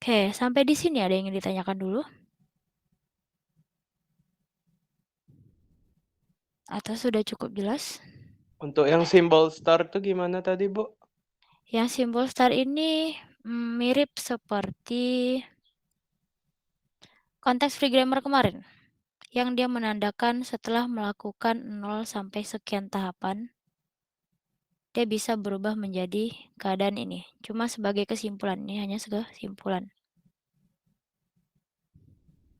Oke, sampai di sini ada yang ingin ditanyakan dulu? Atau sudah cukup jelas? Untuk yang simbol star tuh gimana tadi, Bu? Yang simbol star ini mirip seperti konteks free grammar kemarin, yang dia menandakan setelah melakukan 0 sampai sekian tahapan, dia bisa berubah menjadi keadaan ini. Cuma sebagai kesimpulan, ini hanya kesimpulan.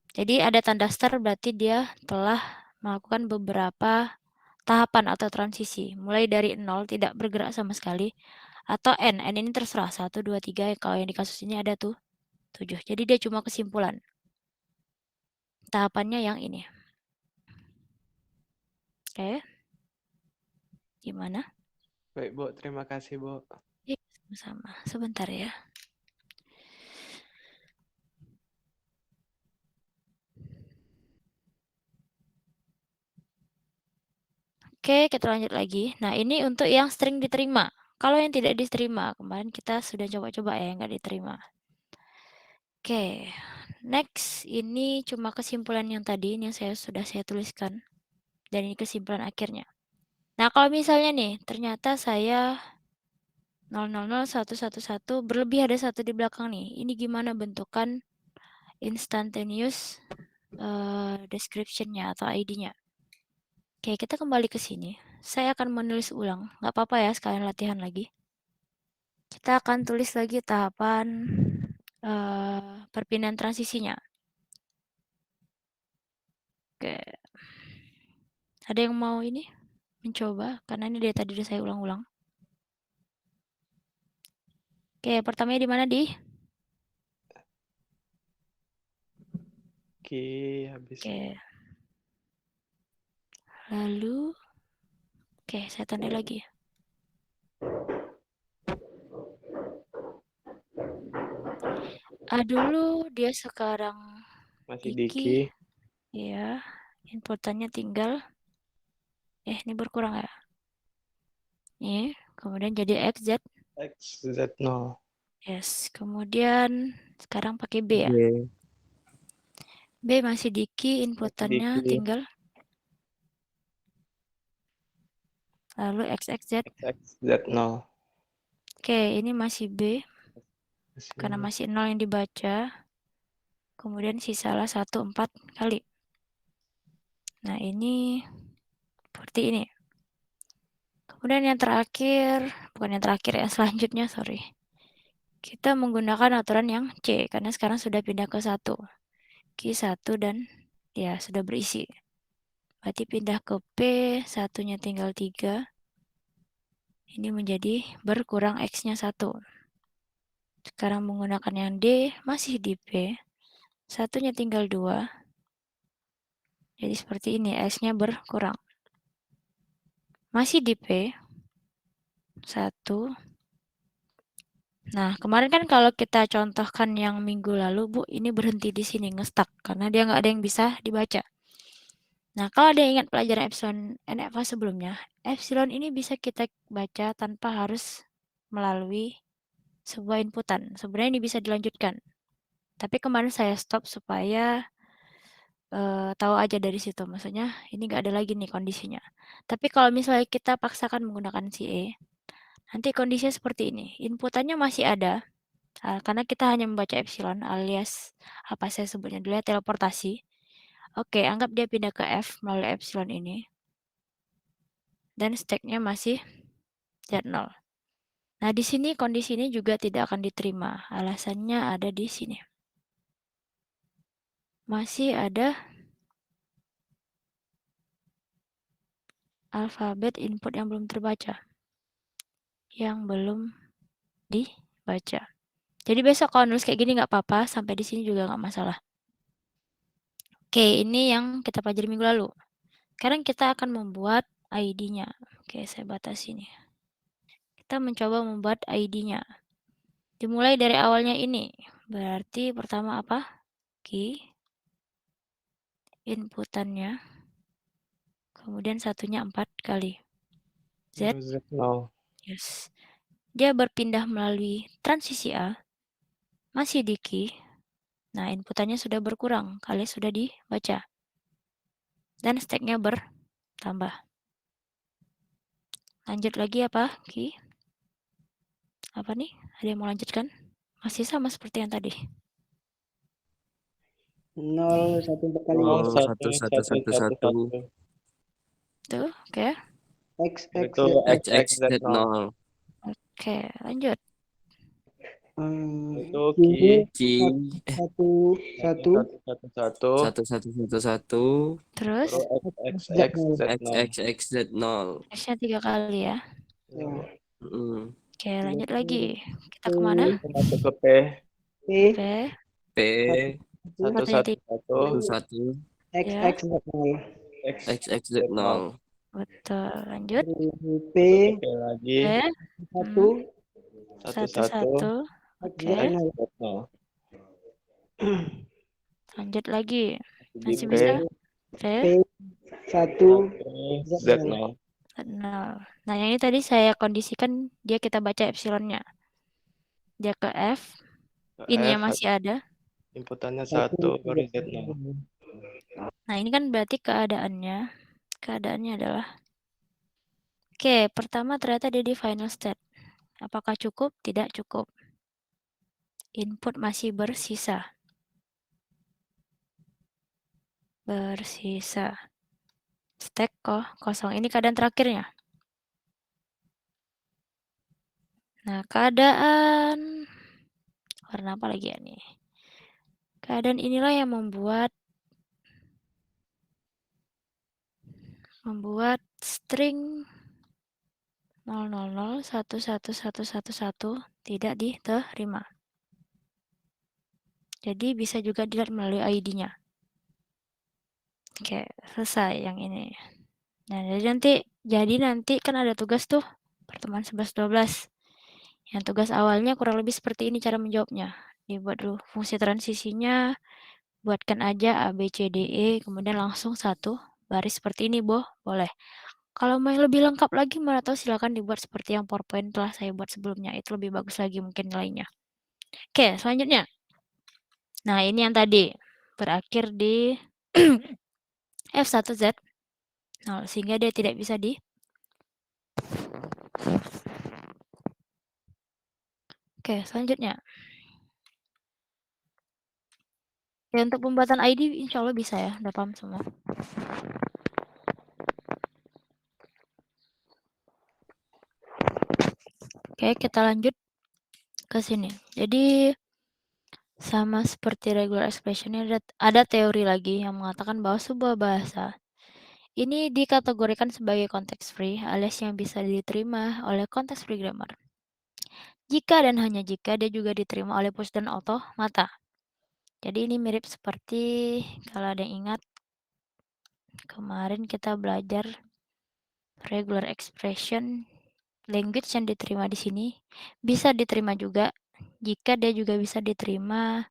Jadi ada tanda star berarti dia telah melakukan beberapa tahapan atau transisi. Mulai dari 0 tidak bergerak sama sekali. Atau N ini terserah. 1, 2, 3. Kalau yang di kasus ini ada tuh 7. Jadi dia cuma kesimpulan. Tahapannya yang ini. Oke. Gimana? Baik, Bu. Terima kasih, Bu. Iya, sama-sama. Sebentar ya. Oke, kita lanjut lagi. Nah, ini untuk yang sering diterima. Kalau yang tidak diterima, kemarin kita sudah coba-coba ya, yang nggak diterima. Oke, next. Ini cuma kesimpulan yang tadi, ini yang sudah saya tuliskan. Dan ini kesimpulan akhirnya. Nah, kalau misalnya nih, ternyata saya 0001111 berlebih ada 1 di belakang nih. Ini gimana bentukan instantaneous description-nya atau ID-nya. Oke, kita kembali ke sini. Saya akan menulis ulang. Nggak apa-apa ya, sekalian latihan lagi. Kita akan tulis lagi tahapan perpindahan transisinya. Oke. Ada yang mau ini? Mencoba? Karena ini dari tadi udah saya ulang-ulang. Oke, pertamanya di mana, Di? Oke, habis. Oke. Lalu, oke, saya tanda lagi. Dulu dia sekarang Masih Diki. Diki. Ya, inputannya tinggal. Ini berkurang ya. Nih, kemudian jadi XZ. X, Z0. Yes, kemudian sekarang pakai B ya. B. B masih Diki, Masih inputannya Diki. tinggal. Lalu XXZ. X, Z0. Oke, ini masih B. Karena Masih masih 0 yang dibaca. Kemudian sisalah 1, 4 kali. Nah, ini seperti ini. Kemudian yang terakhir, bukan yang terakhir ya, selanjutnya, sorry. Kita menggunakan aturan yang C, karena sekarang sudah pindah ke 1. Q1 dan ya sudah berisi. Berarti pindah ke P, satunya tinggal 3. Ini menjadi berkurang X-nya 1. Sekarang menggunakan yang D, masih di P. Satunya tinggal 2. Jadi seperti ini, X-nya berkurang. Masih di P. 1. Nah, kemarin kan kalau kita contohkan yang minggu lalu, Bu, ini berhenti di sini, ngestak. Karena dia nggak ada yang bisa dibaca. Nah, kalau ada yang ingat pelajaran epsilon NFA sebelumnya, epsilon ini bisa kita baca tanpa harus melalui sebuah inputan. Sebenarnya ini bisa dilanjutkan. Tapi kemarin saya stop supaya tahu aja dari situ. Maksudnya ini nggak ada lagi nih kondisinya. Tapi kalau misalnya kita paksakan menggunakan CE, nanti kondisinya seperti ini. Inputannya masih ada, karena kita hanya membaca epsilon alias apa saya sebutnya dulu ya, teleportasi. Oke, anggap dia pindah ke F melalui epsilon ini. Dan stack-nya masih Z0. Nah, di sini kondisi ini juga tidak akan diterima. Alasannya ada di sini. Masih ada alfabet input yang belum terbaca. Yang belum dibaca. Jadi besok kalau nulis kayak gini nggak apa-apa, sampai di sini juga nggak masalah. Oke, ini yang kita pelajari minggu lalu. Sekarang kita akan membuat ID-nya. Oke, saya batasi nih. Kita mencoba membuat ID-nya. Dimulai dari awalnya ini. Berarti pertama apa? Key. Inputannya. Kemudian satunya 4 kali. Z. Z0. Yes. Dia berpindah melalui transisi A. masih di key. Nah, inputannya sudah berkurang, kali sudah dibaca. Dan stack-nya bertambah. Lanjut lagi apa, key? Apa nih? Ada yang mau lanjutkan? Masih sama seperti yang tadi. 0 1 4 kali. 1 1 1 1 1. Tuh, oke. X X Itu Z. X X Z 0. Oke, lanjut. Itu Key key 1 1 1 1 1 1 1. Terus, Terus X Z X nol. Z 0. XXZ0. X-nya 3 kali ya. Ya, Bu. Oke, lanjut lagi. Kita P kemana? Itu masuk ke P. P P, P 1 4-nya 1 1. 1 X ya. X Z 0. X XXZ0. Betul, lanjut. P P lagi. P, 1 1-1. X Oke, Z 0. Z 0. lanjut lagi. Di Masih P. bisa? P, P 1 Z 0. 0. Nah, yang ini tadi saya kondisikan dia kita baca epsilonnya. Dia ke F, Ke ininya F. masih ada. Inputannya 1 baru Z 0. Nah, ini kan berarti keadaannya. Keadaannya adalah oke, pertama ternyata dia di final state. Apakah cukup? Tidak cukup. Input masih bersisa. Bersisa. Stack kosong. Ini keadaan terakhirnya. Nah, keadaan warna apa lagi ya nih? Keadaan inilah yang membuat string 000111111 tidak diterima. Jadi bisa juga dilihat melalui ID-nya. Oke, selesai yang ini. Nah, jadi nanti kan ada tugas tuh pertemuan 11-12. Yang tugas awalnya kurang lebih seperti ini cara menjawabnya. Dibuat dulu fungsi transisinya, buatkan aja A, B, C, D, E, kemudian langsung satu baris seperti ini, boleh. Kalau mau yang lebih lengkap lagi, mana tahu silakan dibuat seperti yang PowerPoint telah saya buat sebelumnya. Itu lebih bagus lagi mungkin nilainya. Oke, selanjutnya. Nah, ini yang tadi berakhir di F1Z 0, sehingga dia tidak bisa Oke, selanjutnya. Ya, untuk pembuatan ID insya Allah bisa ya, udah paham semua. Oke, kita lanjut ke sini. Jadi, sama seperti regular expression, ada teori lagi yang mengatakan bahwa sebuah bahasa ini dikategorikan sebagai context free alias yang bisa diterima oleh context free grammar. Jika dan hanya jika dia juga diterima oleh push dan automata. Jadi ini mirip seperti kalau ada yang ingat kemarin kita belajar regular expression language yang diterima di sini bisa diterima juga jika dia juga bisa diterima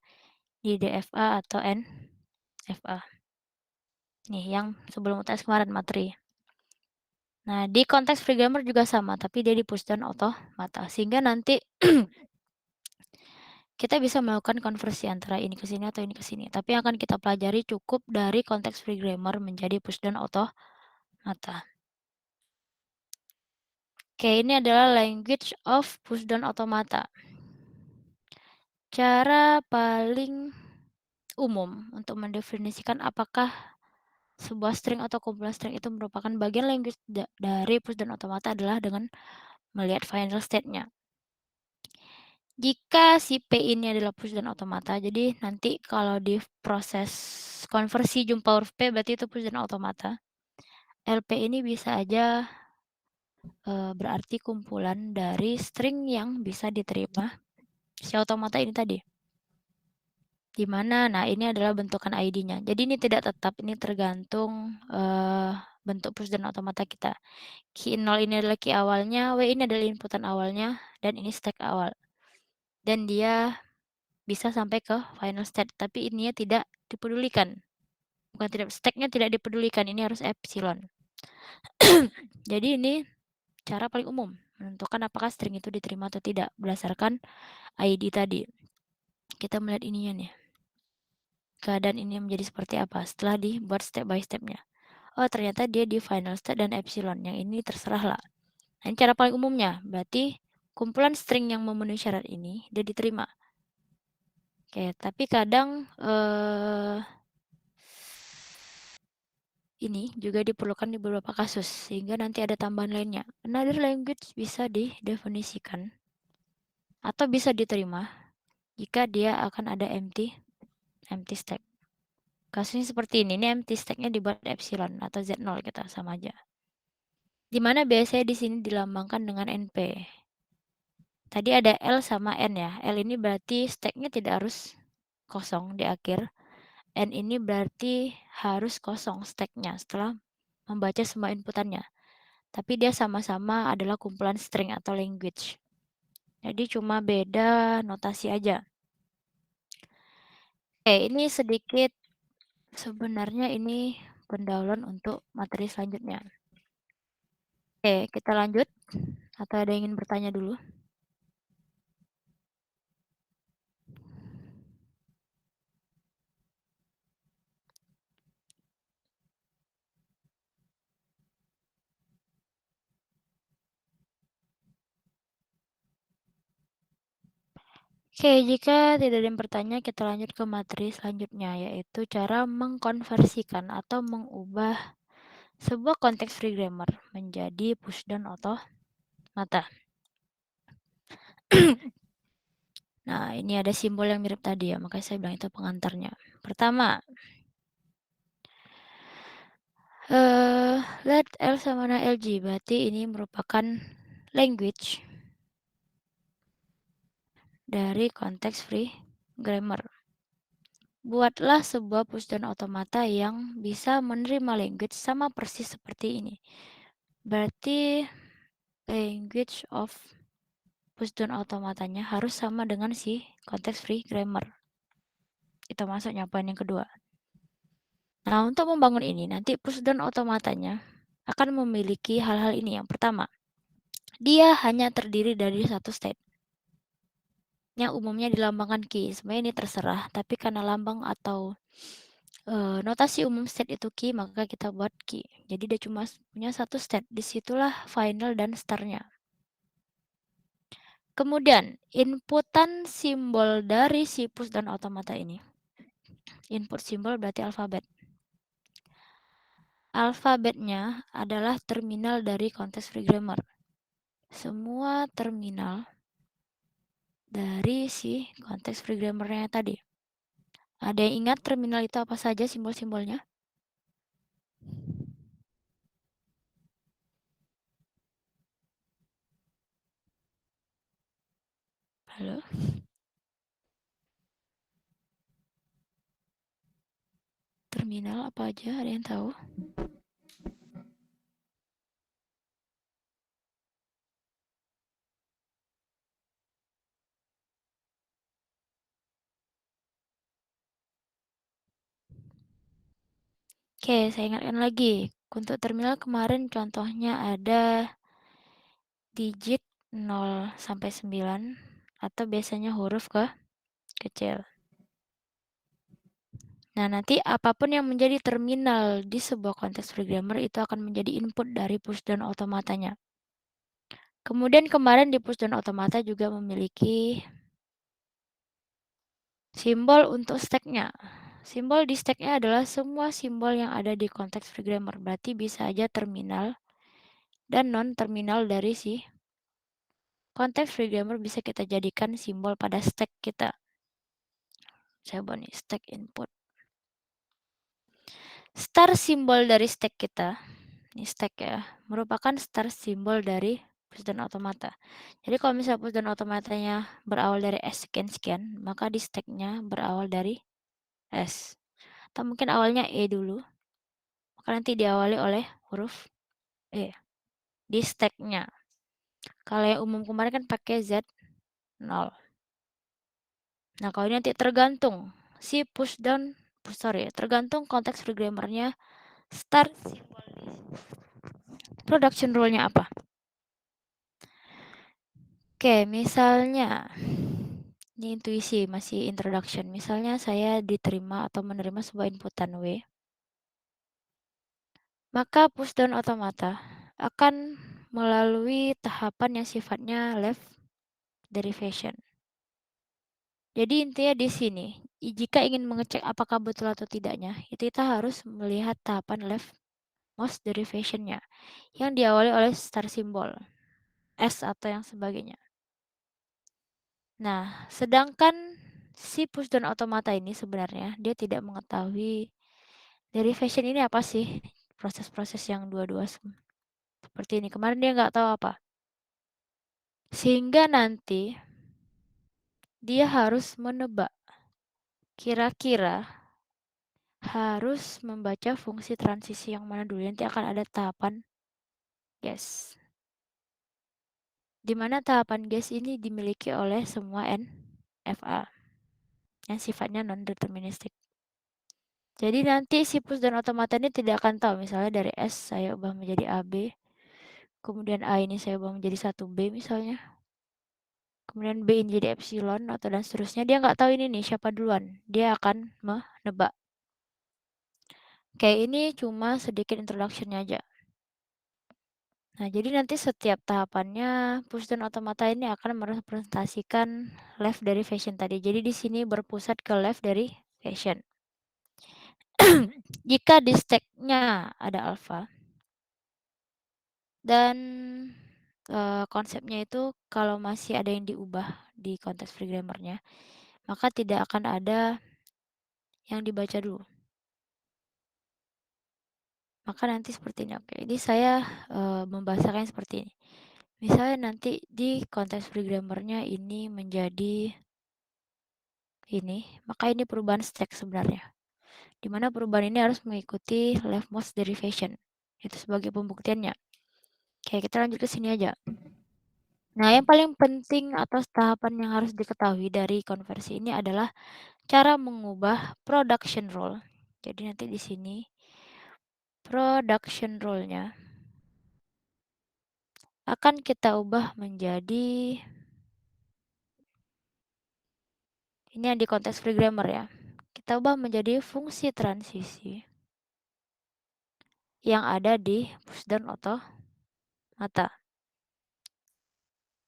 di DFA atau NFA. Nih yang sebelum UTS kemarin materi. Nah, di konteks free grammar juga sama, tapi dia di push down automata. Sehingga nanti kita bisa melakukan konversi antara ini ke sini atau ini ke sini. Tapi yang akan kita pelajari cukup dari konteks free grammar menjadi push down automata. Oke, ini adalah language of push down automata. Cara paling umum untuk mendefinisikan apakah sebuah string atau kumpulan string itu merupakan bagian language dari push down automata adalah dengan melihat final state-nya. Jika si P ini adalah push down automata, jadi nanti kalau di proses konversi jumpa huruf P berarti itu push down automata. LP ini bisa aja berarti kumpulan dari string yang bisa diterima si automata ini tadi. Di mana? Nah, ini adalah bentukan ID-nya. Jadi ini tidak tetap, ini tergantung bentuk push down automata kita. Key 0 ini adalah key awalnya, W ini adalah inputan awalnya, dan ini stack awal. Dan dia bisa sampai ke final state, tapi ininya tidak dipedulikan. Bukan tidak, stack-nya tidak dipedulikan, ini harus epsilon. Jadi ini cara paling umum menentukan apakah string itu diterima atau tidak berdasarkan ID tadi. kita melihat ininya nih. Keadaan ini menjadi seperti apa setelah dibuat step by stepnya. Oh, ternyata dia di final state dan epsilon. Yang ini terserah lah. Nah, ini cara paling umumnya. Berarti kumpulan string yang memenuhi syarat ini dia diterima. Oke, tapi kadang ini juga diperlukan di beberapa kasus, sehingga nanti ada tambahan lainnya. Another language bisa didefinisikan atau bisa diterima jika dia akan ada empty stack. Kasusnya seperti ini empty stacknya dibuat epsilon atau Z0 kita sama aja. Dimana biasanya di sini dilambangkan dengan NP. Tadi ada L sama N ya. L ini berarti stacknya tidak harus kosong di akhir. N ini berarti harus kosong stacknya setelah membaca semua inputannya. Tapi dia sama-sama adalah kumpulan string atau language. Jadi cuma beda notasi aja. Oke, ini sedikit sebenarnya ini pendahuluan untuk materi selanjutnya. Oke, kita lanjut. Atau ada yang ingin bertanya dulu? Oke, jika tidak ada yang bertanya, kita lanjut ke materi selanjutnya, yaitu cara mengkonversikan atau mengubah sebuah konteks free grammar menjadi pushdown automata. Nah, ini ada simbol yang mirip tadi ya, makanya saya bilang itu pengantarnya. Pertama, let L sama LG, berarti ini merupakan language dari konteks free grammar. Buatlah sebuah pushdown automata yang bisa menerima language sama persis seperti ini. Berarti language of pushdown automatanya harus sama dengan si konteks free grammar. Itu masuknya poin yang kedua. Nah, untuk membangun ini, nanti pushdown automatanya akan memiliki hal-hal ini. Yang pertama, dia hanya terdiri dari satu state. Yang umumnya dilambangkan key. Sebenarnya ini terserah, tapi karena lambang atau notasi umum state itu key, maka kita buat key. Jadi dia cuma punya satu state. Disitulah final dan startnya. Kemudian, inputan simbol dari si pushdown automata ini. Input simbol berarti alfabet. Alfabetnya adalah terminal dari konteks free grammar. Semua terminal dari si konteks free grammar-nya tadi. Ada yang ingat terminal itu apa saja simbol-simbolnya? Halo? Terminal apa aja? Ada yang tahu? Oke, saya ingatkan lagi. Untuk terminal kemarin contohnya ada digit 0 sampai 9 atau biasanya huruf kecil. Nah, nanti apapun yang menjadi terminal di sebuah konteks free grammar itu akan menjadi input dari pushdown automatanya. Kemudian kemarin di pushdown automata juga memiliki simbol untuk stacknya. Simbol di stacknya adalah semua simbol yang ada di konteks free grammar. Berarti bisa aja terminal dan non-terminal dari si konteks free grammar bisa kita jadikan simbol pada stack kita. Saya buat nih stack input. Star simbol dari stack kita, ini stack ya, merupakan star simbol dari pushdown automata. Jadi kalau misalnya pushdown automatanya berawal dari sekian-sekian, maka di stacknya berawal dari S. Atau mungkin awalnya E dulu, maka nanti diawali oleh huruf E di stacknya. Kalau yang umum kemarin kan pakai Z0. Nah, kalau ini nanti tergantung si tergantung konteks free grammar-nya, start simbol di production rule-nya apa. Oke, misalnya Ini intuisi, masih introduction. Misalnya saya diterima atau menerima sebuah inputan W. Maka pushdown automata akan melalui tahapan yang sifatnya left derivation. Jadi intinya di sini, jika ingin mengecek apakah betul atau tidaknya, itu kita harus melihat tahapan leftmost derivation-nya yang diawali oleh star symbol, S atau yang sebagainya. Nah, sedangkan si pushdown automata ini sebenarnya dia tidak mengetahui derivation ini apa sih, proses-proses yang dua-dua seperti ini. Kemarin dia nggak tahu apa. Sehingga nanti dia harus menebak. Kira-kira harus membaca fungsi transisi yang mana dulu. Nanti akan ada tahapan guess. Di mana tahapan guess ini dimiliki oleh semua NFA yang sifatnya non-deterministik. Jadi nanti si pushdown automata ini tidak akan tahu misalnya dari S saya ubah menjadi AB, kemudian A ini saya ubah menjadi 1B misalnya. Kemudian B ini jadi epsilon atau dan seterusnya. Dia nggak tahu ini nih siapa duluan. Dia akan menebak. Kayak ini cuma sedikit introduction-nya aja. Nah, jadi nanti setiap tahapannya pushdown automata ini akan merepresentasikan left derivation tadi. Jadi di sini berpusat ke left derivation. Jika di stack-nya ada alpha dan konsepnya itu kalau masih ada yang diubah di konteks free grammar-nya, maka tidak akan ada yang dibaca dulu. Maka nanti seperti ini. Oke, ini saya membahasakannya seperti ini. Misalnya nanti di konteks free grammar-nya ini menjadi ini, maka ini perubahan stack sebenarnya. Di mana perubahan ini harus mengikuti leftmost derivation. Itu sebagai pembuktiannya. Oke, kita lanjut ke sini aja. Nah, yang paling penting atau tahapan yang harus diketahui dari konversi ini adalah cara mengubah production role. Jadi nanti di sini production role-nya akan kita ubah menjadi ini yang di konteks free grammar ya. Kita ubah menjadi fungsi transisi yang ada di pushdown automata.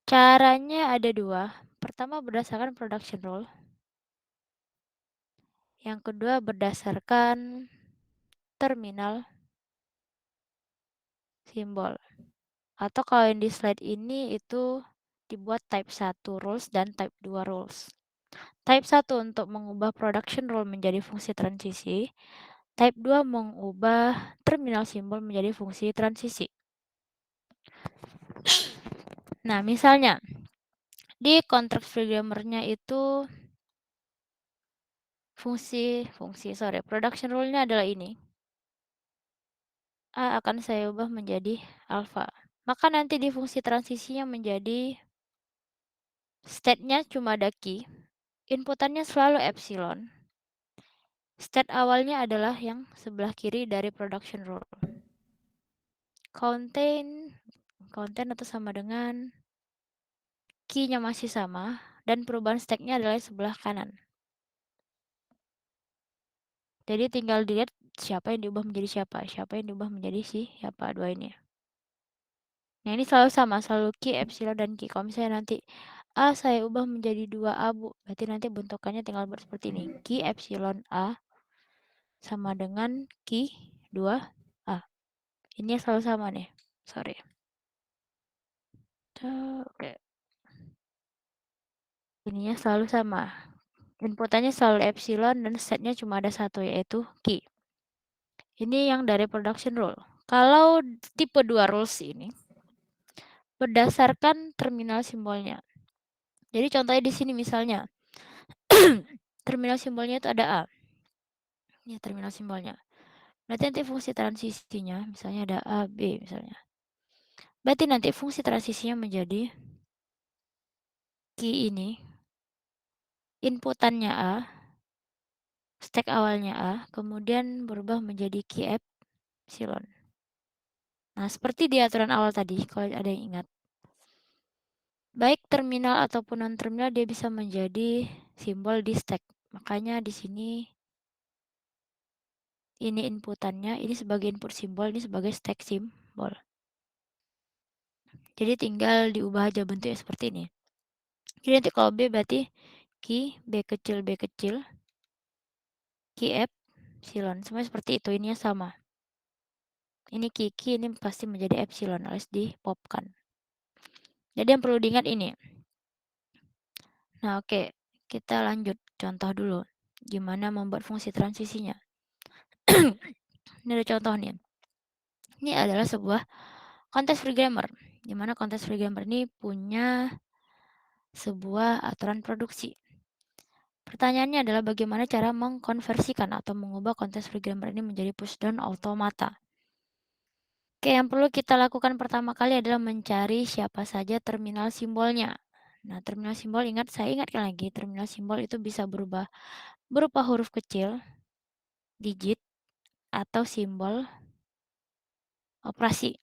Caranya ada dua. Pertama berdasarkan production role. Yang kedua berdasarkan terminal simbol. Atau kalau yang di slide ini itu dibuat type 1 rules dan type 2 rules. Type 1 untuk mengubah production role menjadi fungsi transisi. Type 2 mengubah terminal simbol menjadi fungsi transisi. Nah, misalnya di kontrak free grammar-nya itu production rule-nya adalah ini. A akan saya ubah menjadi alpha. Maka nanti di fungsi transisinya menjadi state-nya cuma ada key. Inputannya selalu epsilon. State awalnya adalah yang sebelah kiri dari production rule. Contain atau sama dengan key-nya masih sama dan perubahan stack-nya adalah sebelah kanan. Jadi tinggal dilihat siapa yang diubah menjadi siapa yang diubah menjadi siapa dua ini. Nah, ini selalu sama, selalu key, epsilon, dan key. Kalau misalnya nanti A saya ubah menjadi 2A, Bu. Berarti nanti bentukannya tinggal seperti ini. Key, epsilon, A sama dengan key 2A. Ini selalu sama nih. Sorry. Oke. Ininya selalu sama. Inputannya selalu epsilon dan setnya cuma ada satu, yaitu key. Ini yang dari production rule. Kalau tipe 2 rules ini berdasarkan terminal simbolnya. Jadi contohnya di sini misalnya terminal simbolnya itu ada A. Ini terminal simbolnya. Berarti nanti fungsi transisinya misalnya ada A, B misalnya. Berarti nanti fungsi transisinya menjadi key ini. Inputannya A, stack awalnya A, kemudian berubah menjadi key epsilon. Nah, seperti di aturan awal tadi, kalau ada yang ingat. Baik terminal ataupun non-terminal dia bisa menjadi simbol di stack. Makanya di sini ini inputannya, ini sebagai input simbol, ini sebagai stack simbol. Jadi tinggal diubah aja bentuknya seperti ini. Jadi nanti kalau B berarti key B kecil, key epsilon. Semua seperti itu, ininya sama. Ini key, ini pasti menjadi epsilon, harus dipopkan. Jadi yang perlu diingat ini. Nah, oke. Kita lanjut contoh dulu. Gimana membuat fungsi transisinya. Ini ada contoh nih. Ini adalah sebuah context free grammar. Di mana context free grammar ini punya sebuah aturan produksi. Pertanyaannya adalah bagaimana cara mengkonversikan atau mengubah context free grammar ini menjadi pushdown automata. Oke, yang perlu kita lakukan pertama kali adalah mencari siapa saja terminal simbolnya. Nah, terminal simbol saya ingatkan lagi, terminal simbol itu bisa berubah berupa huruf kecil, digit, atau simbol operasi.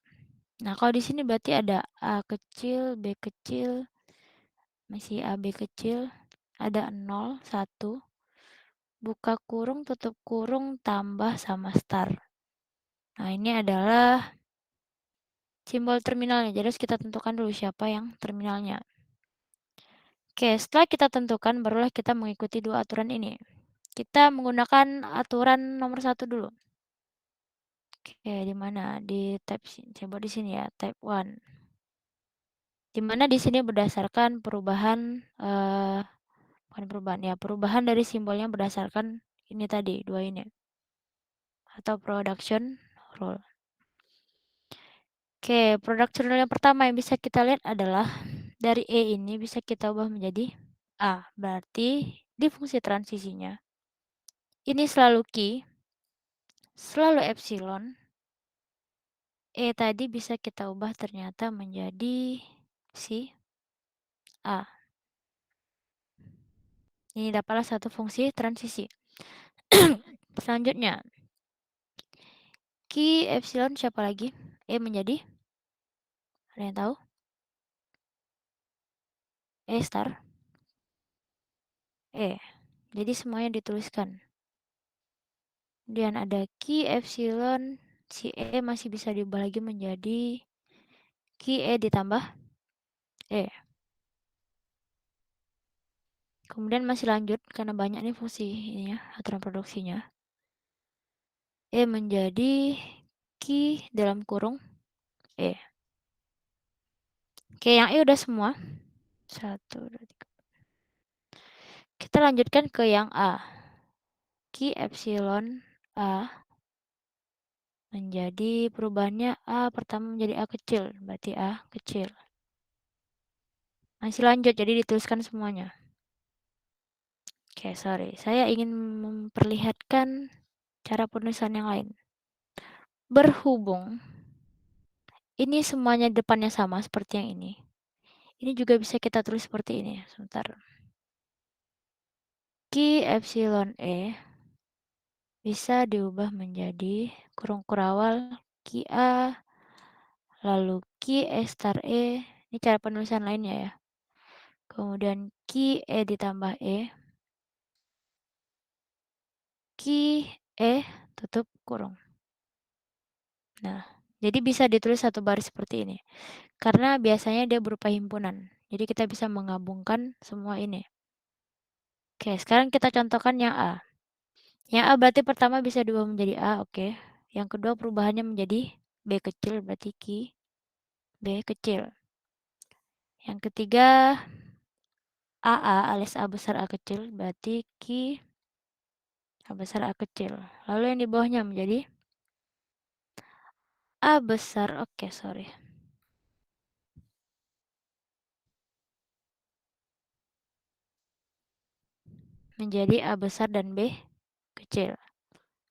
Nah, kalau di sini berarti ada A kecil, B kecil, masih A, B kecil, ada 0, 1, buka kurung, tutup kurung, tambah sama star. Nah, ini adalah simbol terminalnya. Jadi harus kita tentukan dulu siapa yang terminalnya. Oke, setelah kita tentukan, barulah kita mengikuti dua aturan ini. Kita menggunakan aturan nomor 1 dulu. Oke, di mana? Di tab sini. Coba di sini ya, tab 1. Di mana di sini berdasarkan perubahan bukan perubahan ya, perubahan dari simbolnya berdasarkan ini tadi, dua ini. Atau production rule. Oke, production rule yang pertama yang bisa kita lihat adalah dari E ini bisa kita ubah menjadi A. Berarti di fungsi transisinya ini selalu key, selalu epsilon. E tadi bisa kita ubah ternyata menjadi si A. Ini dapatlah satu fungsi transisi. Selanjutnya, key epsilon siapa lagi? E menjadi? Ada yang tahu? E star. E. Jadi semuanya dituliskan. Kemudian ada key epsilon. Si E masih bisa diubah lagi menjadi key E ditambah E. Kemudian masih lanjut karena banyak nih fungsi ini ya, aturan produksinya. E menjadi key dalam kurung E. Oke, yang E udah semua. 1, 2, 3. Kita lanjutkan ke yang A. Key epsilon A menjadi perubahannya A pertama menjadi A kecil. Berarti A kecil. Masih lanjut, jadi dituliskan semuanya. Oke, sorry. Saya ingin memperlihatkan cara penulisan yang lain. Berhubung ini semuanya depannya sama seperti yang ini. Ini juga bisa kita tulis seperti ini. Sebentar. Key epsilon E bisa diubah menjadi kurung kurawal key A, lalu key E star E. Ini cara penulisan lainnya ya. Kemudian key E ditambah E. Key E tutup kurung. Nah, jadi bisa ditulis satu baris seperti ini. Karena biasanya dia berupa himpunan. Jadi kita bisa menggabungkan semua ini. Oke, sekarang kita contohkan yang A. Yang A berarti pertama bisa diubah menjadi A, oke. Yang kedua perubahannya menjadi B kecil, berarti key B kecil. Yang ketiga AA alias A besar A kecil, berarti key A besar A kecil. Lalu yang di bawahnya menjadi A besar, oke sorry. Menjadi A besar dan B kecil.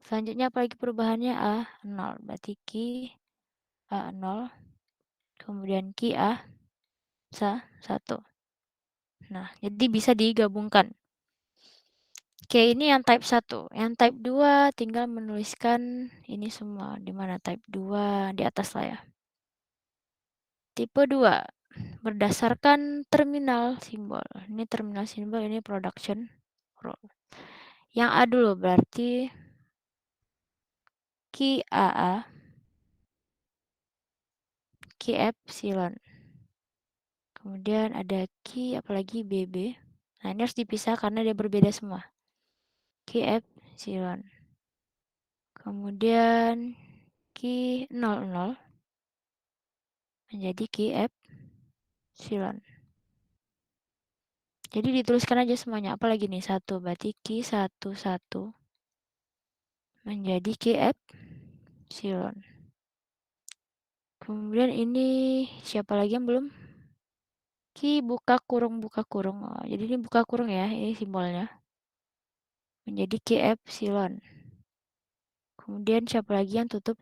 Selanjutnya apalagi perubahannya A0, berarti key A0. Kemudian key A1. Nah, jadi bisa digabungkan. Oke, ini yang type 1. Yang type 2 tinggal menuliskan ini semua. Di mana type 2? Di atas lah ya. Tipe 2. berdasarkan terminal simbol. Ini terminal simbol, ini production rule. Yang A dulu berarti key AA, key epsilon. Kemudian ada key apalagi BB. Nah, ini harus dipisah karena dia berbeda semua. Key epsilon. Kemudian key 00 menjadi key epsilon. Jadi dituliskan aja semuanya. Apalagi nih 1 berarti key 11 menjadi key epsilon. Kemudian ini siapa lagi yang belum? Key buka kurung. Oh, jadi ini buka kurung ya, ini simbolnya. Menjadi key epsilon. Kemudian siapa lagi yang tutup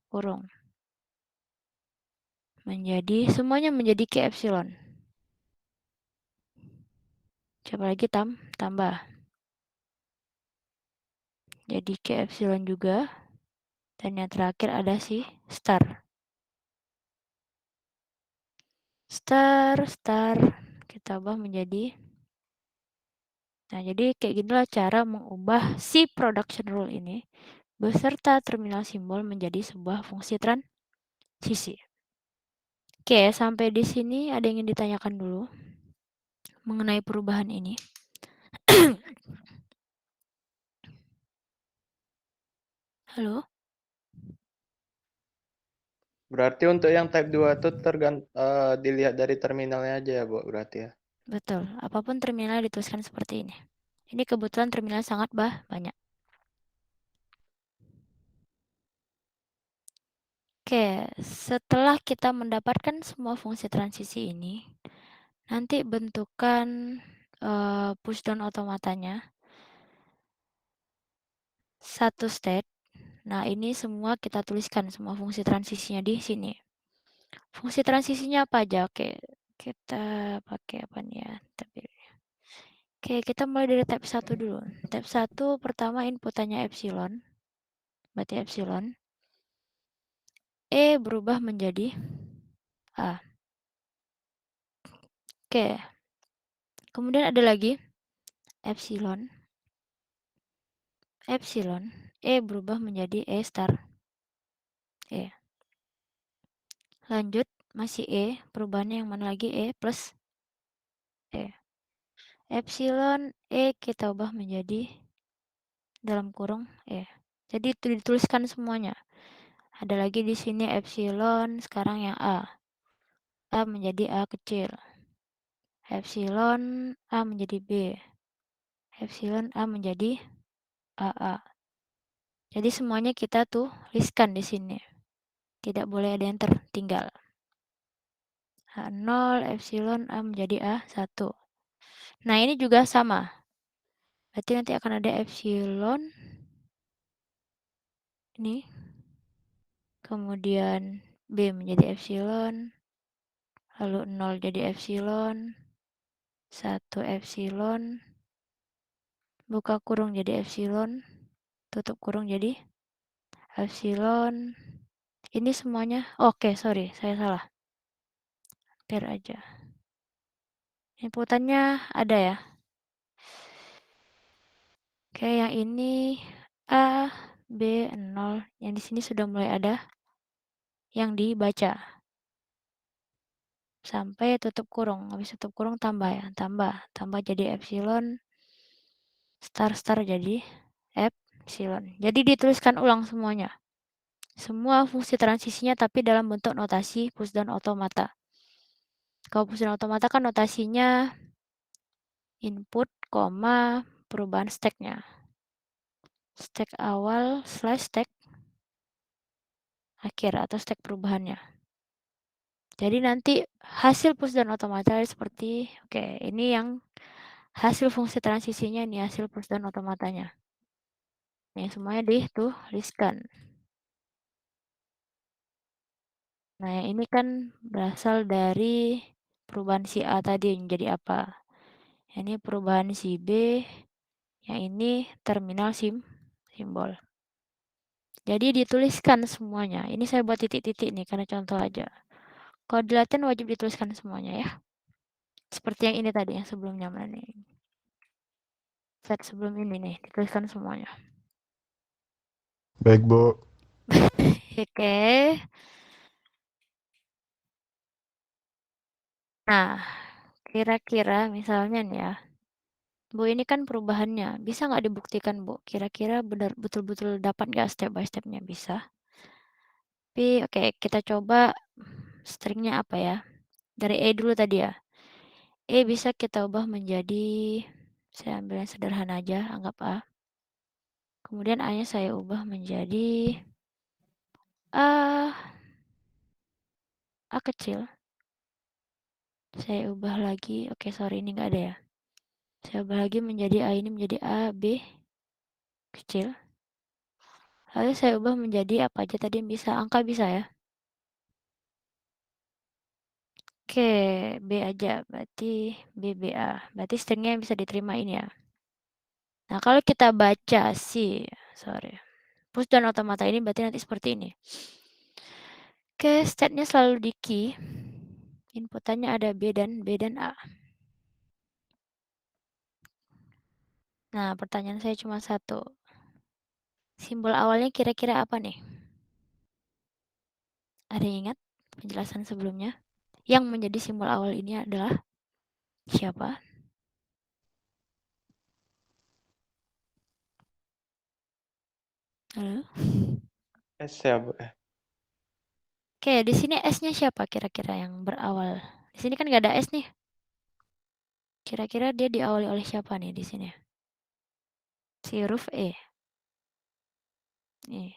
kurung? Menjadi semuanya menjadi key epsilon. Siapa lagi tambah. Jadi key epsilon juga. Dan yang terakhir ada si star. Star kita ubah menjadi. Nah, jadi kayak ginilah cara mengubah si production rule ini beserta terminal simbol menjadi sebuah fungsi transisi. Oke, sampai di sini ada yang ingin ditanyakan dulu mengenai perubahan ini. Halo? Berarti untuk yang type 2 itu dilihat dari terminalnya aja ya, Bu, berarti ya. Betul, apapun terminal dituliskan seperti ini. Ini kebetulan terminal sangat banyak. Oke, setelah kita mendapatkan semua fungsi transisi ini, nanti bentukan pushdown otomatanya satu state. Nah, ini semua kita tuliskan semua fungsi transisinya di sini. Fungsi transisinya apa aja? Oke, kita pakai apa nih ya? Oke, kita mulai dari tab 1 dulu. Tab 1 pertama inputannya epsilon. Berarti epsilon. E berubah menjadi A. Oke. Kemudian ada lagi epsilon. E berubah menjadi E star. E. Lanjut, masih E. Perubahannya yang mana lagi? E plus E. Epsilon E kita ubah menjadi dalam kurung E. Jadi itu dituliskan semuanya. Ada lagi di sini epsilon, sekarang yang A. A menjadi A kecil. Epsilon A menjadi B. Epsilon A menjadi AA. Jadi semuanya kita tuliskan di sini. Tidak boleh ada yang tertinggal. A0, epsilon A menjadi A1. Nah, ini juga sama. Berarti nanti akan ada epsilon. Ini. Kemudian B menjadi epsilon. Lalu 0 jadi epsilon. 1 epsilon. Buka kurung jadi epsilon. Tutup kurung jadi epsilon. Ini semuanya. Oke, sorry. Saya salah. Biar aja. Inputannya ada ya. Oke, yang ini A, B, 0. Yang di sini sudah mulai ada yang dibaca. Sampai tutup kurung. Habis tutup kurung tambah ya. Tambah jadi epsilon. Star jadi epsilon. Jadi dituliskan ulang semuanya. Semua fungsi transisinya tapi dalam bentuk notasi pushdown otomata. Kalau pushdown otomata kan notasinya input, perubahan stack-nya. Stack awal slash stack akhir atau stack perubahannya. Jadi nanti hasil pushdown otomatis seperti, oke, ini yang hasil fungsi transisinya, ini hasil pushdown otomatanya. Ini semuanya dituliskan. Nah, yang ini kan berasal dari perubahan si A tadi menjadi apa. Ini perubahan si B, yang ini terminal simbol. Jadi dituliskan semuanya. Ini saya buat titik-titik nih karena contoh aja. Kalau di latihan wajib dituliskan semuanya ya. Seperti yang ini tadi, yang sebelumnya mana nih. Slide sebelum ini nih, dituliskan semuanya. Baik, Bu. Oke. Nah, kira-kira misalnya nih ya, Bu ini kan perubahannya, bisa nggak dibuktikan Bu? Kira-kira benar betul-betul dapat nggak step by stepnya? Bisa. Tapi oke, kita coba stringnya apa ya? Dari E dulu tadi ya. E bisa kita ubah menjadi, saya ambil yang sederhana aja, anggap A. Kemudian A-nya saya ubah menjadi A kecil. Saya ubah lagi, oke sorry ini nggak ada ya. Saya ubah lagi menjadi A ini menjadi A, B kecil. Lalu saya ubah menjadi apa aja tadi yang bisa, angka bisa ya. Oke, B aja, berarti BBA. Berarti stringnya yang bisa diterima ini ya. Nah, kalau kita baca push dan automata ini berarti nanti seperti ini. Oke, state-nya selalu di key. Inputannya ada B dan A. Nah, pertanyaan saya cuma satu. Simbol awalnya kira-kira apa nih? Ada yang ingat penjelasan sebelumnya? Yang menjadi simbol awal ini adalah siapa? Halo? S ya, Bu. Oke, di sini S-nya siapa kira-kira yang berawal? Di sini kan nggak ada S nih. Kira-kira dia diawali oleh siapa nih di sini? Si huruf E. Nih.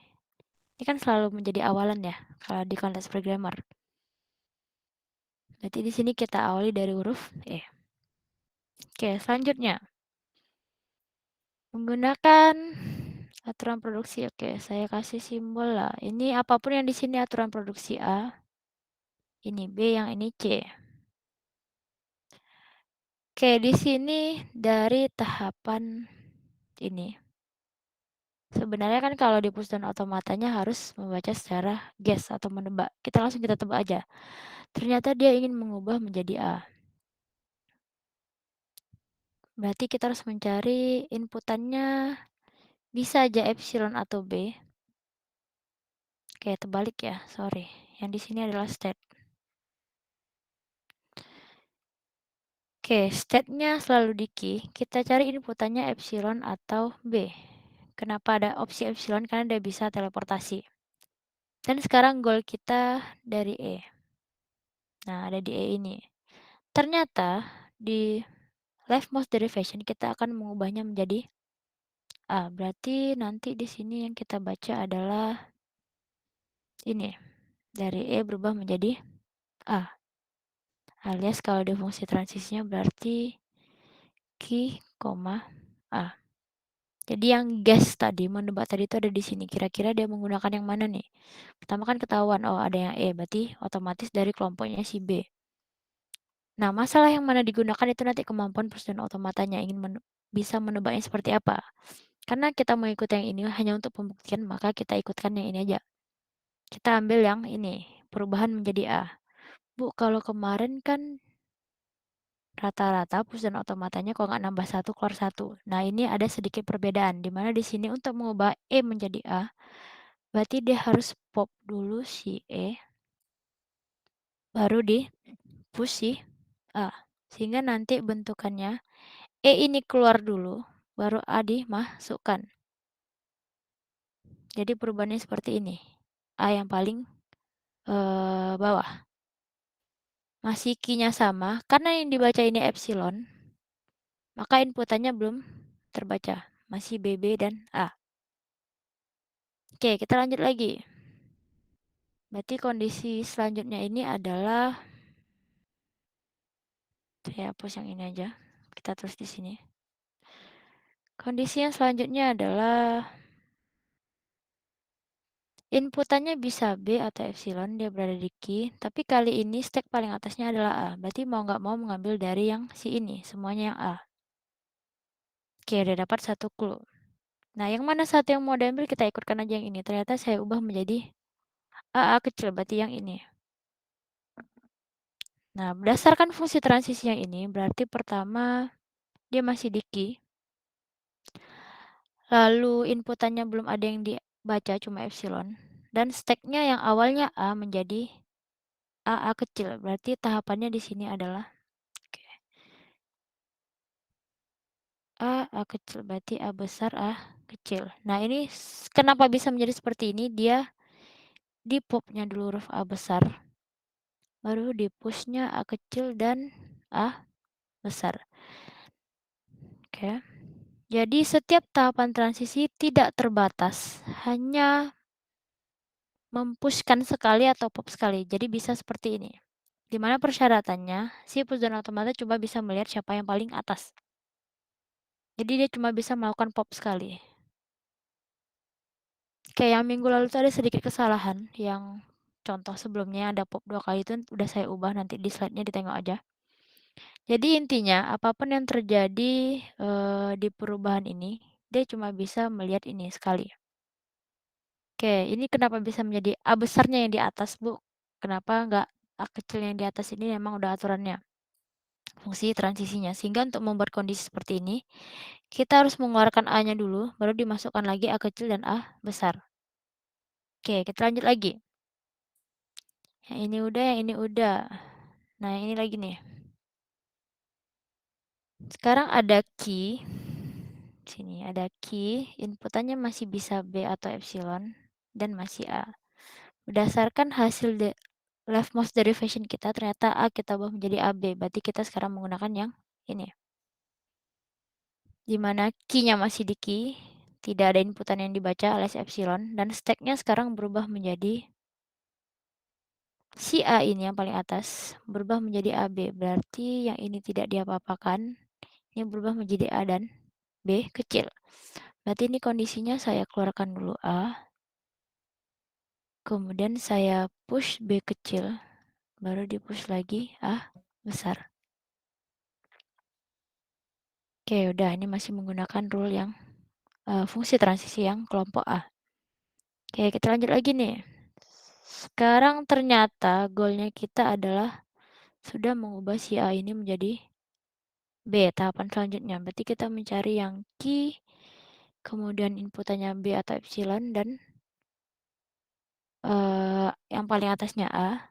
Ini kan selalu menjadi awalan ya kalau di konteks programmer. Berarti di sini kita awali dari huruf E. Oke, selanjutnya. Menggunakan aturan produksi. Oke, saya kasih simbol lah. Ini apapun yang di sini aturan produksi A. Ini B, yang ini C. Oke, di sini dari tahapan ini. Sebenarnya kan kalau di push dan automatanya harus membaca secara guess atau menebak. Kita tebak aja. Ternyata dia ingin mengubah menjadi A. Berarti kita harus mencari inputannya bisa aja epsilon atau B. Oke, terbalik ya, sorry. Yang di sini adalah state. Oke, state-nya selalu di key. Kita cari inputannya epsilon atau B. Kenapa ada opsi epsilon? Karena dia bisa teleportasi. Dan sekarang goal kita dari E. Nah, ada di E ini. Ternyata di leftmost derivation kita akan mengubahnya menjadi A. Berarti nanti di sini yang kita baca adalah ini. Dari E berubah menjadi A. Alias kalau di fungsi transisinya berarti Q, A. Jadi yang guess tadi, menebak tadi itu ada di sini. Kira-kira dia menggunakan yang mana nih? Pertama kan ketahuan, oh ada yang E, berarti otomatis dari kelompoknya si B. Nah, masalah yang mana digunakan itu nanti kemampuan push dan automatanya ingin bisa menebaknya seperti apa. Karena kita mau ikut yang ini hanya untuk pembuktian, maka kita ikutkan yang ini aja. Kita ambil yang ini, perubahan menjadi A. Bu, kalau kemarin kan rata-rata push dan automatanya kalau nggak nambah 1 keluar 1. Nah, ini ada sedikit perbedaan di mana di sini untuk mengubah E menjadi A, berarti dia harus pop dulu si E baru di push si A. Sehingga nanti bentukannya E ini keluar dulu baru A dimasukkan. Jadi perubahannya seperti ini. A yang paling bawah. Masih key-nya sama karena yang dibaca ini epsilon. Maka inputannya belum terbaca. Masih BB dan A. Oke, kita lanjut lagi. Berarti kondisi selanjutnya ini adalah saya hapus yang ini aja. Kita tulis di sini. Kondisi yang selanjutnya adalah inputannya bisa B atau epsilon, dia berada di key. Tapi kali ini stack paling atasnya adalah A. Berarti mau nggak mau mengambil dari yang si ini. Semuanya yang A. Oke, udah dapat satu clue. Nah, yang mana satu yang mau diambil kita ikutkan aja yang ini. Ternyata saya ubah menjadi AA kecil, berarti yang ini. Nah, berdasarkan fungsi transisi yang ini, berarti pertama dia masih di key. Lalu inputannya belum ada yang dibaca, cuma epsilon. Dan stacknya yang awalnya A menjadi A kecil. Berarti tahapannya di sini adalah A kecil. Berarti A besar, A kecil. Nah, ini kenapa bisa menjadi seperti ini? Dia di popnya dulu huruf A besar. Baru di pushnya A kecil dan A besar. Oke. Jadi setiap tahapan transisi tidak terbatas. Hanya mempushkan sekali atau pop sekali. Jadi bisa seperti ini. Di mana persyaratannya, si push dan otomata cuma bisa melihat siapa yang paling atas. Jadi dia cuma bisa melakukan pop sekali. Kayak yang minggu lalu tuh ada sedikit kesalahan yang contoh sebelumnya ada pop 2 kali itu udah saya ubah, nanti di slide-nya ditengok aja. Jadi intinya apapun yang terjadi di perubahan ini, dia cuma bisa melihat ini sekali. Oke, ini kenapa bisa menjadi A besarnya yang di atas, Bu? Kenapa nggak A kecil yang di atas ini memang udah aturannya, fungsi transisinya. Sehingga untuk membuat kondisi seperti ini, kita harus mengeluarkan A-nya dulu, baru dimasukkan lagi A kecil dan A besar. Oke, kita lanjut lagi. Yang ini udah, yang ini udah. Nah, yang ini lagi nih. Sekarang ada key. Sini ada key, inputannya masih bisa B atau epsilon dan masih A. Berdasarkan hasil leftmost derivation kita, ternyata A kita ubah menjadi AB. Berarti kita sekarang menggunakan yang ini. Dimana key-nya masih di key, tidak ada inputan yang dibaca alias epsilon, dan stack-nya sekarang berubah menjadi si A ini yang paling atas, berubah menjadi AB. Berarti yang ini tidak diapa-apakan, ini berubah menjadi A dan B kecil. Berarti ini kondisinya saya keluarkan dulu A, kemudian saya push B kecil, baru di push lagi A besar. Oke, udah ini masih menggunakan rule yang fungsi transisi yang kelompok A. Oke, kita lanjut lagi nih. Sekarang ternyata goalnya kita adalah sudah mengubah si A ini menjadi B, tahapan selanjutnya. Berarti kita mencari yang key, kemudian inputannya B atau epsilon, dan yang paling atasnya A,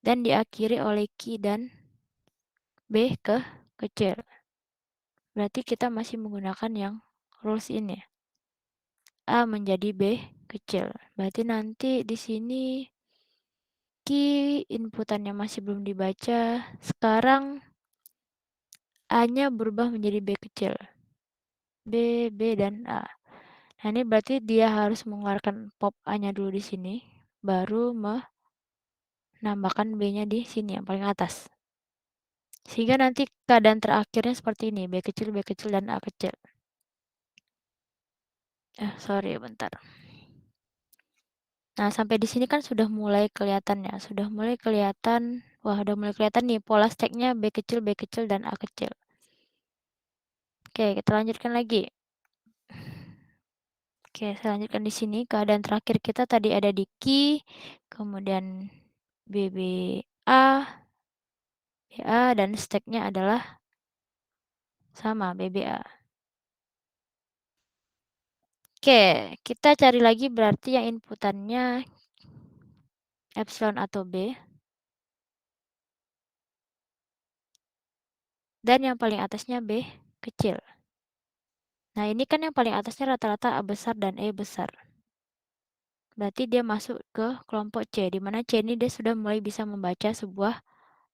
dan diakhiri oleh key dan B kecil. Berarti kita masih menggunakan yang rules ini. A menjadi B kecil. Berarti nanti di sini key inputannya masih belum dibaca. Sekarang A-nya berubah menjadi B kecil. B, B, dan A. Nah, ini berarti dia harus mengeluarkan pop A-nya dulu di sini. Baru menambahkan B-nya di sini yang paling atas. Sehingga nanti keadaan terakhirnya seperti ini. B kecil, dan A kecil. Sorry, bentar. Nah, sampai di sini kan sudah mulai kelihatan ya. Sudah mulai kelihatan, wah udah mulai kelihatan nih pola stack-nya B kecil, dan A kecil. Oke, kita lanjutkan lagi. Oke, saya lanjutkan di sini. Keadaan terakhir kita tadi ada di key, kemudian BBA, BA, dan stack-nya adalah sama, BBA. Oke, kita cari lagi berarti yang inputannya epsilon atau B. Dan yang paling atasnya B kecil. Nah, ini kan yang paling atasnya rata-rata A besar dan E besar. Berarti dia masuk ke kelompok C, di mana C ini dia sudah mulai bisa membaca sebuah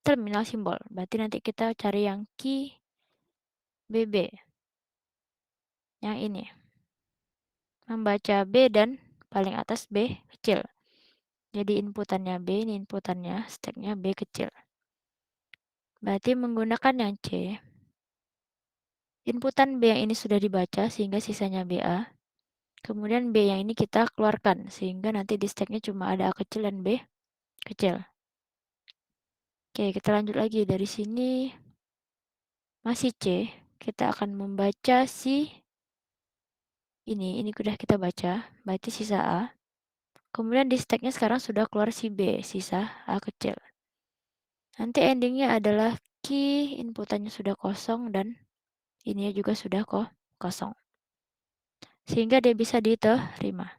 terminal simbol. Berarti nanti kita cari yang key BB. Yang ini. Membaca B dan paling atas B kecil. Jadi inputannya B, ini inputannya, stacknya B kecil. Berarti menggunakan yang C. Inputan B yang ini sudah dibaca sehingga sisanya BA. Kemudian B yang ini kita keluarkan sehingga nanti di stacknya cuma ada A kecil dan B kecil. Oke, kita lanjut lagi dari sini. Masih C, kita akan membaca si ini sudah kita baca, berarti sisa A. Kemudian di stacknya sekarang sudah keluar si B, sisa A kecil. Nanti endingnya adalah key inputannya sudah kosong dan ini juga sudah kosong. Sehingga dia bisa diterima.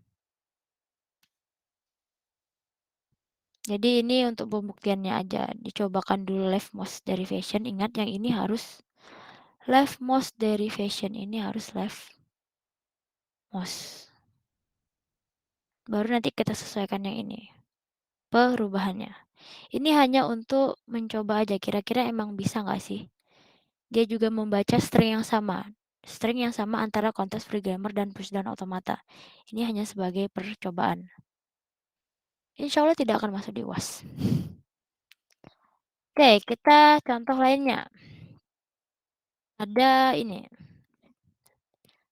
Jadi ini untuk pembuktiannya aja. Dicobakan dulu leftmost derivation. Ingat yang ini harus leftmost derivation ini harus leftmost. Baru nanti kita sesuaikan yang ini. Perubahannya. Ini hanya untuk mencoba aja. Kira-kira emang bisa nggak sih? Dia juga membaca string yang sama. String yang sama antara context free grammar dan pushdown automata. Ini hanya sebagai percobaan. Insya Allah tidak akan masuk di UAS. Oke, kita contoh lainnya. Ada ini.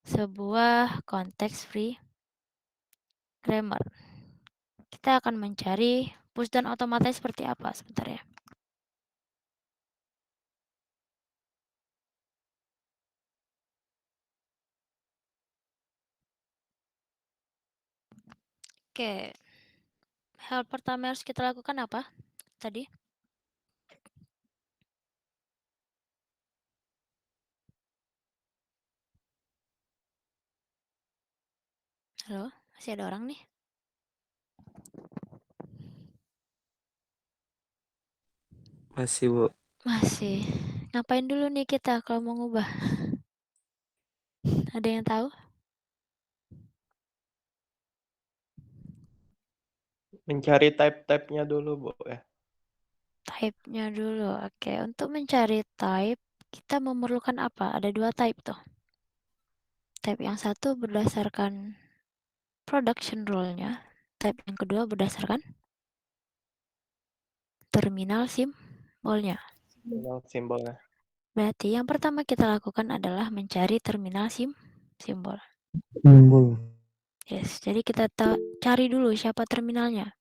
Sebuah context free grammar. Kita akan mencari pushdown automata seperti apa sebentar ya. Oke. Hal pertama yang harus kita lakukan apa tadi? Halo, masih ada orang nih? Masih, Bu. Masih. Ngapain dulu nih kita kalau mau ngubah? Ada yang tahu? Mencari type-type-nya dulu, Bu ya. Type-nya dulu. Oke, untuk mencari type, kita memerlukan apa? Ada dua type tuh. Type yang satu berdasarkan production rule-nya. Type yang kedua berdasarkan terminal simbolnya. Terminal simbolnya. Berarti yang pertama kita lakukan adalah mencari terminal simbol. Yes, jadi kita cari dulu siapa terminalnya.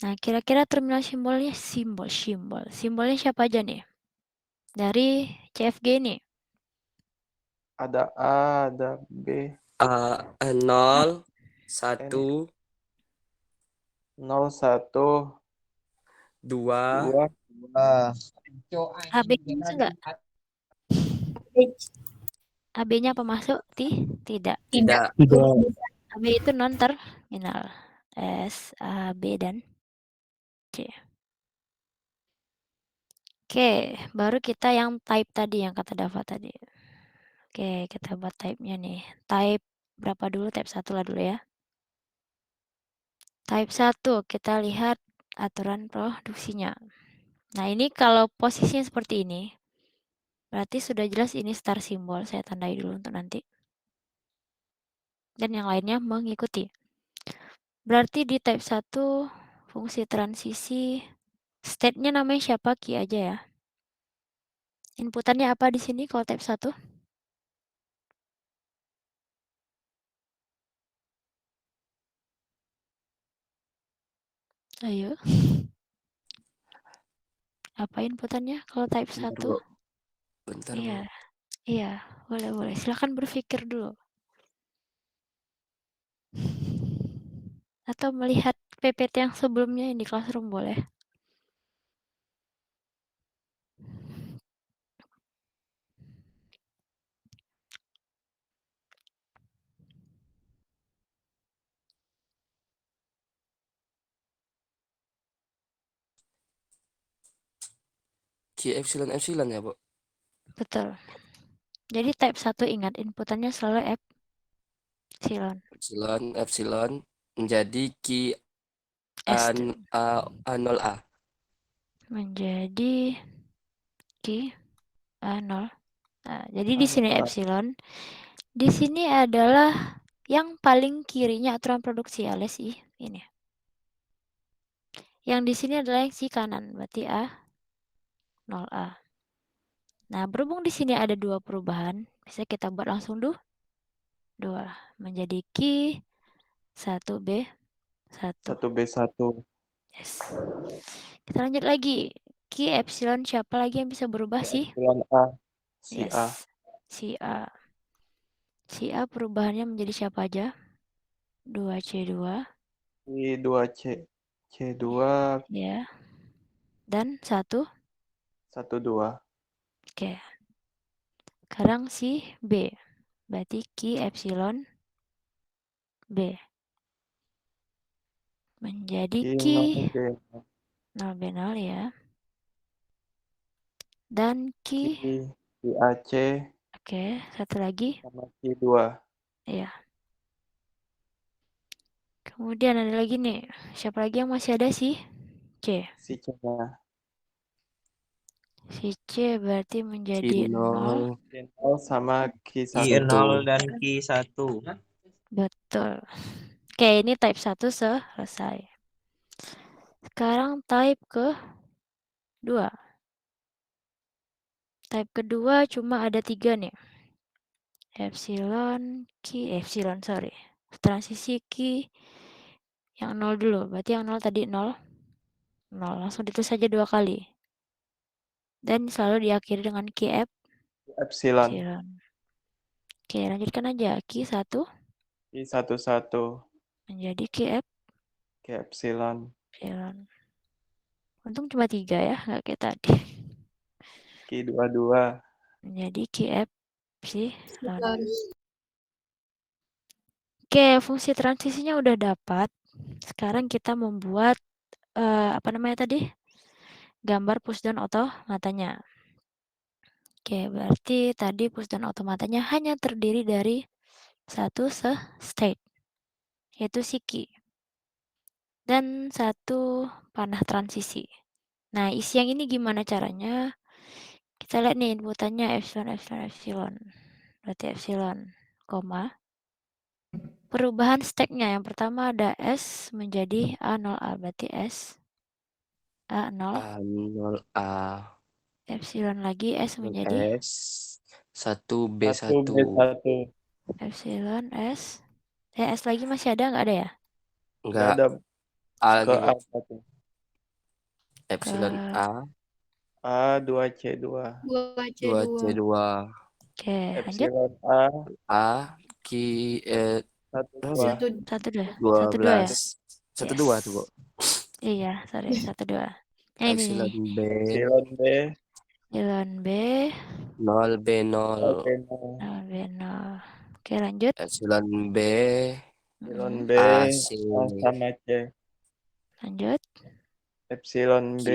Nah, kira-kira terminal simbolnya simbol. Simbolnya siapa aja nih? Dari CFG nih. Ada A, ada B. 0, 1, 0, 1, 2, 2. HB masuk nggak? HB-nya apa masuk? Tidak. tidak. HB itu non terminal. S, A, B, dan C. Oke, baru kita yang type tadi, yang kata Dava tadi. Oke, kita buat type-nya nih. Type berapa dulu? Type 1 lah dulu ya. Type 1, kita lihat aturan produksinya. Nah, ini kalau posisinya seperti ini, berarti sudah jelas ini star simbol. Saya tandai dulu untuk nanti. Dan yang lainnya mengikuti. Berarti di type 1, fungsi transisi, state-nya namanya siapa? Key aja ya. Inputannya apa di sini kalau type 1? Ayo. Apa inputannya kalau type 1? Bentar, Bu. Bentar, Bu. Iya. Iya, boleh. Silahkan berpikir dulu. Atau melihat PPT yang sebelumnya yang di Classroom boleh. Q epsilon epsilon ya, Bu? Betul. Jadi type 1 ingat inputannya selalu epsilon. Epsilon menjadi Q S A0A. menjadi Q A0. Nah, jadi di sini epsilon. Di sini adalah yang paling kirinya aturan produksi alias ini. Yang di sini adalah yang si kanan, berarti A0A. Nah, berhubung di sini ada dua perubahan, bisa kita buat langsung 2 menjadi Q 1B 1. 1B1. Yes. Kita lanjut lagi. Q epsilon siapa lagi yang bisa berubah sih? Epsilon A. Si Yes. A. Si A. Si A perubahannya menjadi siapa aja? 2C2. Si 2C. C2. Ya. Dan 1, 1, 2. Oke. Sekarang si B. Berarti Q epsilon B. Menjadi Q Q 0 B 0 B0 ya. Dan Q Q. AC Oke, satu lagi. sama Q2. Iya. Kemudian ada lagi nih. Siapa lagi yang masih ada sih? C. Si C-nya. Si C berarti menjadi 0. Q0 sama Q1. Q0 dan Q1. Betul. Oke, ini type 1 selesai. Sekarang type kedua. Type kedua cuma ada 3 nih. Sorry. Transisi Q yang 0 dulu. Berarti yang 0 tadi 0. 0. Langsung ditulis saja 2 kali. Dan selalu diakhiri dengan Q Epsilon. epsilon. Oke, lanjutkan aja. Q1 Q11 menjadi Q epsilon. epsilon. Untung cuma 3 ya, nggak kayak tadi. Q22 Menjadi Q epsilon. Oke, fungsi transisinya udah dapat. Sekarang kita membuat apa namanya tadi? Gambar pushdown otomatanya. Oke, berarti tadi pushdown otomatanya hanya terdiri dari satu state, yaitu si Q. Dan satu panah transisi. Nah, isi yang ini gimana caranya? Kita lihat nih inputannya epsilon. Berarti epsilon, koma. Perubahan stack-nya yang pertama ada S menjadi A0A. Berarti S A0. A0A. Epsilon lagi S menjadi S 1B1. 1B1. epsilon S. S lagi masih ada nggak ada ya? Nggak Enggak. ada A ke lagi, Bu. A1. Epsilon A. A2C2. 2C2. Oke, lanjut. Epsilon A A. Q. 1, 2. 1, 2 ya? 12. 1-2 tuh, Bu. Iya, sorry. 1, 2. Nah, ini Epsilon nih. B. Epsilon B Epsilon B 0B0. 0B0. 0B0. Oke, lanjut. Epsilon B. Epsilon B AC. A sama C. Lanjut. Epsilon B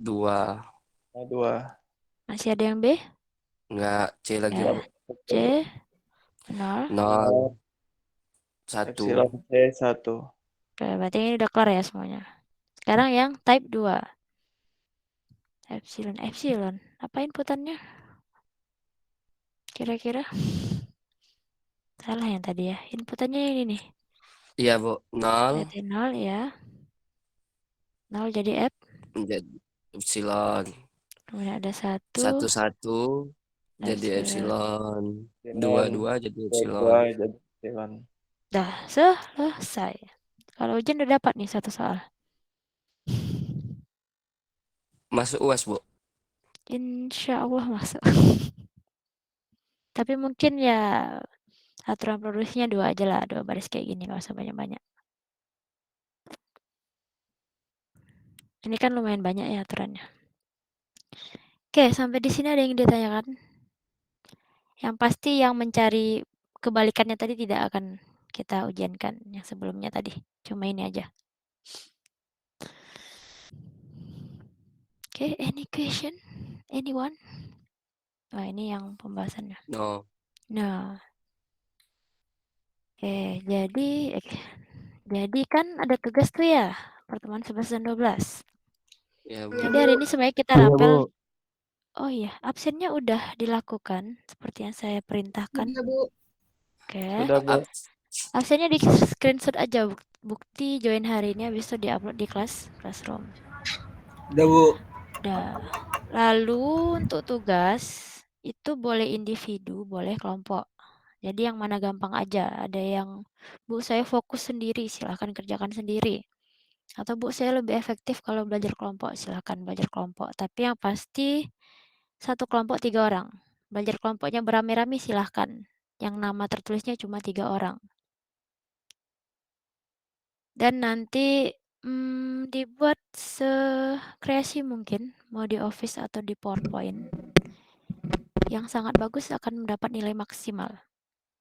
2. A2. Masih ada yang B? Enggak. C lagi, Ya. Bu. C 0. 0. 1. Epsilon C 1. Oke, berarti ini udah kelar ya semuanya. Sekarang yang type 2. Epsilon. Apa inputannya? Kira-kira? Salah yang tadi ya. Inputannya ini nih. Iya, Bu. 0 Berarti 0 ya. 0 jadi F. menjadi epsilon. Kemudian ada 1. 1 jadi epsilon. 2 jadi epsilon. 2 jadi epsilon. Dah selesai. Kalau ujian udah dapat nih satu soal. Masuk UAS, Bu. Insya Allah masuk. Tapi mungkin ya aturan produksinya 2 aja lah. 2 baris kayak gini. Gak usah banyak-banyak. Ini kan lumayan banyak ya aturannya. Oke, sampai di sini ada yang ditanyakan? Yang pasti yang mencari kebalikannya tadi tidak akan kita ujiankan yang sebelumnya tadi. Cuma ini aja. Oke, any question? Anyone? Wah, ini yang pembahasannya. No. Nah. Jadi kan ada tugas tuh ya, pertemuan 11 dan 12. Ya, Bu. Jadi hari ini sebenarnya kita rapel. Oh iya, absennya udah dilakukan seperti yang saya perintahkan. Oke. Sudah, Bu. Absennya di screenshot aja bukti join hari ini, habis itu diupload di classroom. Udah, Bu. Udah. Lalu untuk tugas itu boleh individu, boleh kelompok. Jadi yang mana gampang aja. Ada yang, Bu, saya fokus sendiri, silahkan kerjakan sendiri. Atau Bu, saya lebih efektif kalau belajar kelompok, silahkan belajar kelompok. Tapi yang pasti satu kelompok 3 orang. Belajar kelompoknya beramai-ramai silahkan. Yang nama tertulisnya cuma 3 orang. Dan nanti Dibuat sekreasi mungkin, mau di Office atau di PowerPoint. Yang sangat bagus akan mendapat nilai maksimal.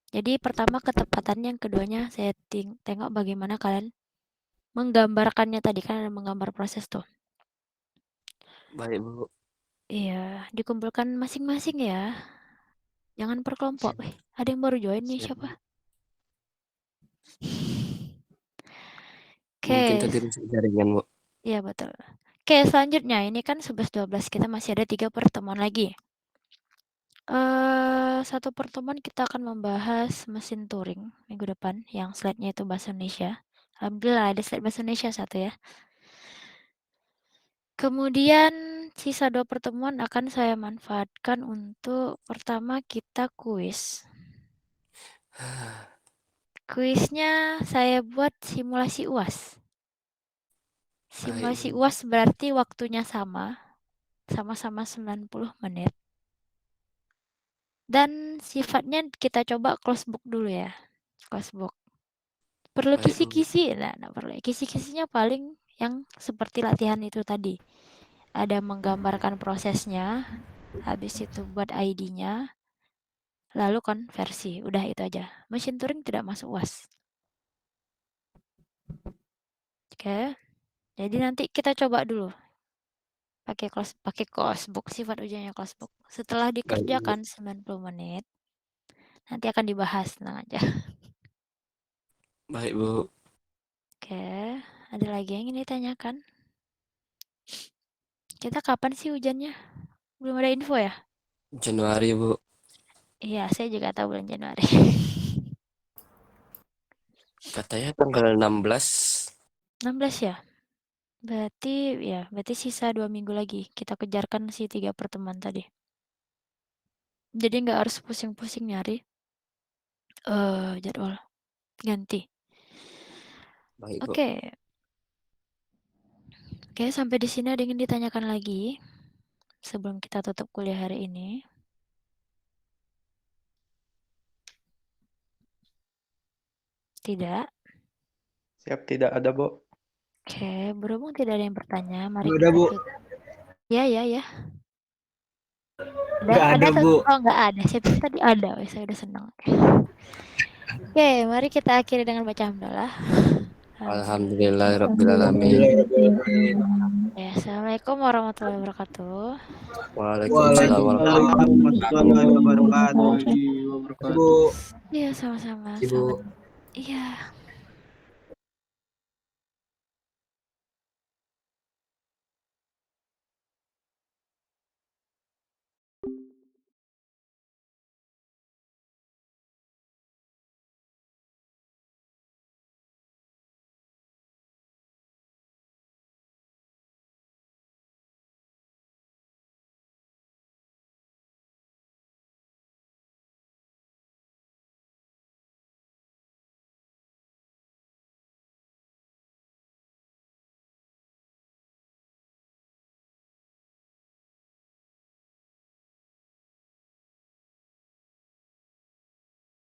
Jadi pertama ketepatan, yang keduanya saya tengok bagaimana kalian menggambarkannya tadi, kan ada menggambar proses tuh. Baik, Bu. Iya, dikumpulkan masing-masing ya. Jangan per kelompok. Siap. Ada yang baru join nih, Siap, siapa? Bu. Mungkin Oke, tadi rusak jaringan, Bu. iya betul. Oke, selanjutnya ini kan 11-12 kita masih ada 3 pertemuan lagi. Satu pertemuan kita akan membahas mesin Turing minggu depan, yang slide-nya itu bahasa Indonesia. Alhamdulillah ada slide bahasa Indonesia satu ya. Kemudian sisa 2 pertemuan akan saya manfaatkan untuk pertama kita kuis. Kuisnya saya buat simulasi UAS. Simulasi Baik, Bu. UAS berarti waktunya sama-sama 90 menit. Dan sifatnya kita coba close book dulu ya. Close book. Perlu Baik, Bu. kisi-kisi? Nah, nggak perlu. Kisi-kisinya paling yang seperti latihan itu tadi. Ada menggambarkan prosesnya, habis itu buat ID-nya, lalu konversi. Udah itu aja. Mesin Turing tidak masuk UAS. Oke. Jadi nanti kita coba dulu. Pakai close book, sifat ujiannya close book. Setelah Baik, Bu. dikerjakan 90 menit, nanti akan dibahas, tenang aja. Baik, Bu. Oke, ada lagi yang ingin ditanyakan? Kita kapan sih hujannya? Belum ada info ya? Januari, Bu. Iya, saya juga tahu bulan Januari. Katanya tanggal 16. 16 ya? Berarti sisa 2 minggu lagi. Kita kejarkan si 3 pertemuan tadi. Jadi nggak harus pusing-pusing nyari jadwal ganti. Baik, Bu. Oke. Oke, sampai di sini ada yang ingin ditanyakan lagi sebelum kita tutup kuliah hari ini. Tidak. Siap, tidak ada, Bu. Oke, berhubung tidak ada yang bertanya, mari Nggak ada, kita Bu. tutup. Ya. Nggak ada, Bu. Oh, nggak ada. Saya pikir tadi ada. Saya udah senang. Oke, mari kita akhiri dengan baca hamdalah. Alhamdulillahirrabbilalamin. Ya, assalamualaikum warahmatullahi wabarakatuh. Waalaikumsalam Warahmatullahi wabarakatuh. Bu. Iya, sama-sama. Ibu. Iya.